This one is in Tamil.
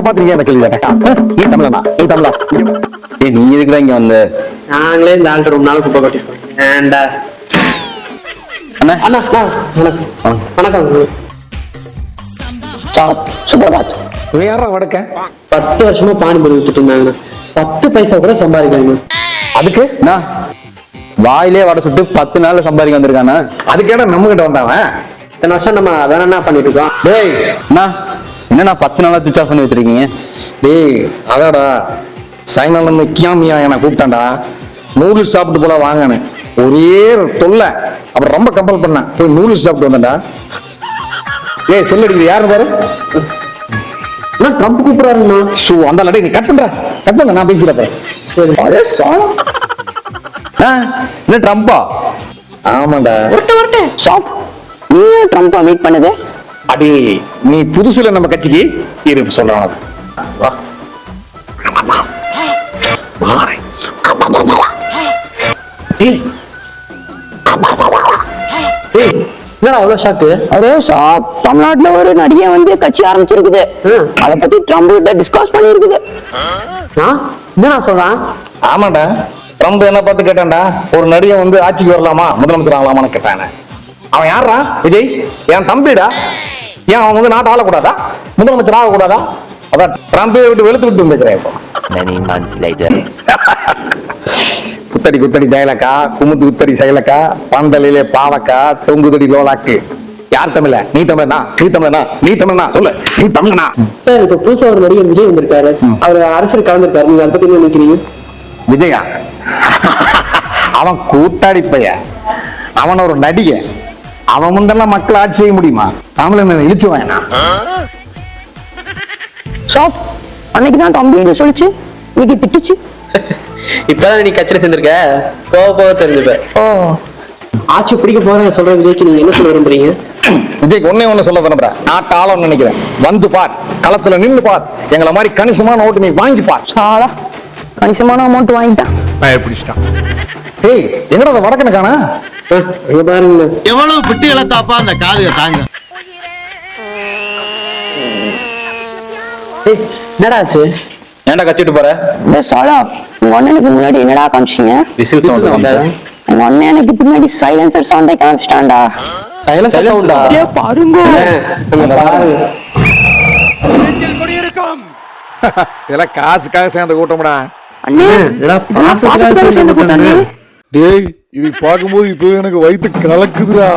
பார்த்து நீங்க அந்த கேள்வி நீ தமிழனா நீ இருக்கிற இங்க வந்து நாங்களே இந்த ஆள் ரொம்ப நாள் குப்பை கொட்டிருக்கோம். ஏன்டா அண்ணா அண்ணா வணக்கம். சுப்ரபாத். யாரா வடக்க 10 வருஷமா பானிபூரி வித்துட்டு இருந்தாங்கண்ணா. 10 பைசா கூட சம்பாதிக்கலாங்க. அதுக்கு அண்ணா வாயிலே வடை சுட்டு 10 நாள்ல சம்பாதிக்க வந்திருக்கானா? அதுக்கேடா நம்ம கிட்ட வந்தாவன். இத்தனை வருஷம் நம்ம அதான என்ன பண்ணிட்டு இருக்கோம். டேய் அண்ணா என்னண்ணா 10 நாளா சுவிச் ஆஃப் பண்ணி வச்சிருக்கீங்க? டேய் அதாடா சாயங்காலம் இருந்து கியாமியா என்னை கூப்பிட்டான்டா. நூடுல்ஸ் சாப்பிட்டு போல வாங்கினேன். ஒரே தொல்லை. அப்புறம் ரொம்ப கம்பல் பண்ணேன். போய் நூடுல்ஸ் சாப்பிட்டு வந்தேன்டா. ஏய் செல்லடிக்குது யாரு பாரு. ட்ரம்ப் கூப்பிடுறாருண்ணா. அந்த லடை நீ கட் பண்ண நான் பேசிக்கிறப்ப. சரி. அரே சாலம். என்ன ட்ரம்பா? ஆமாண்டா. வரட்டு ஷாப் நீ ட்ரம்பா மீட் பண்ணது? அடி நீ புதுசுல நம்ம கட்சிக்கு இரு சொல்றான். வா என்னடா அவ்வளவு ஷாக்கு? அரே ஷாப் தமிழ்நாட்டுல ஒரு நடிகை வந்து கட்சி ஆரம்பிச்சிருக்குது. அத பத்தி ட்ரம்ப் கிட்ட டிஸ்கஸ் பண்ணி இருக்குது. என்ன சொல்றான்? ஆமாண்டா. ட்ரம்ப் என்ன பார்த்து கேட்டான்டா, ஒரு நடிகை வந்து ஆட்சிக்கு வரலாமா முதலமைச்சர் ஆகலாமான்னு கேட்டானே. அவன் யாரா? விஜய் என் தம்பிடா. ஏன் அவன் வந்து நாட்டை ஆளக்கூடாதா? முதலமைச்சர் ஆகக்கூடாதா? அதான் ட்ரம்பே விட்டு வெளுத்து விட்டு வந்துக்கிறேன். இப்போ குத்தடி குத்தடி ஜெயலக்கா, குமுத்து குத்தடி செயலக்கா, பந்தலிலே பாவக்கா, தொங்குதடி லோலாக்கு. யார் தமிழ? நீ தமிழனா? நீ தமிழனா? நீ தமிழனா? சொல்லு, நீ தமிழனா? சார் இப்ப புதுசா ஒரு நடிகர் விஜய் வந்திருக்காரு. அவர் அரசியல் கலந்துருக்காரு. நீங்க அதை பத்தி என்ன நினைக்கிறீங்க? விஜயா அவன் கூத்தாடி பையன். அவன் ஒரு நடிகை. அவன் முந்தெல்லாம் மக்கள் ஆட்சி செய்ய முடியுமா? தமிழன் இழிச்சு வேணா. ஷாப் அன்னைக்குதான் தம்பி சொல்லிச்சு, இன்னைக்கு திட்டுச்சு. இப்பதான் நீ கட்சியில சேர்ந்திருக்க, போக போக தெரிஞ்சுப்ப. ஆட்சி பிடிக்க போற சொல்ற விஜய்க்கு நீங்க என்ன சொல்ல விரும்புறீங்க? விஜய்க்கு ஒண்ணே சொல்ல விரும்புறேன். நாட்டு ஆளன்னு நினைக்கிறேன். வந்து பார், களத்துல நின்று பார். எங்களை மாதிரி கணிசமான ஓட்டு நீ வாங்கி பார். சாலா கணிசமான அமௌண்ட் வாங்கிட்டான். பிடிச்சிட்டான். ஏய் எங்கடா வடக்கனுக்கானா? பாருங்க எவ்வளவு பிட்டு இழத்தாப்பா அந்த காதுக தாங்க. என்னடா ஆச்சு? ஏன்டா கச்சிட்டு போற? சாலா உங்க அண்ணனுக்கு முன்னாடி என்னடா காமிச்சிங்க? உங்க அண்ணன் எனக்கு பின்னாடி சைலன்சர் சவுண்டை காமிச்சிட்டான்டா. சைலன்சர் சவுண்டா? பாருங்க இதெல்லாம் காசுக்காக சேர்ந்த கூட்டம்டா. அண்ணே பாசத்துக்காக சேர்ந்த கூட்டம். டேய் இது பார்க்கும்போது இப்போ எனக்கு வயிற்று கலக்குதுடா.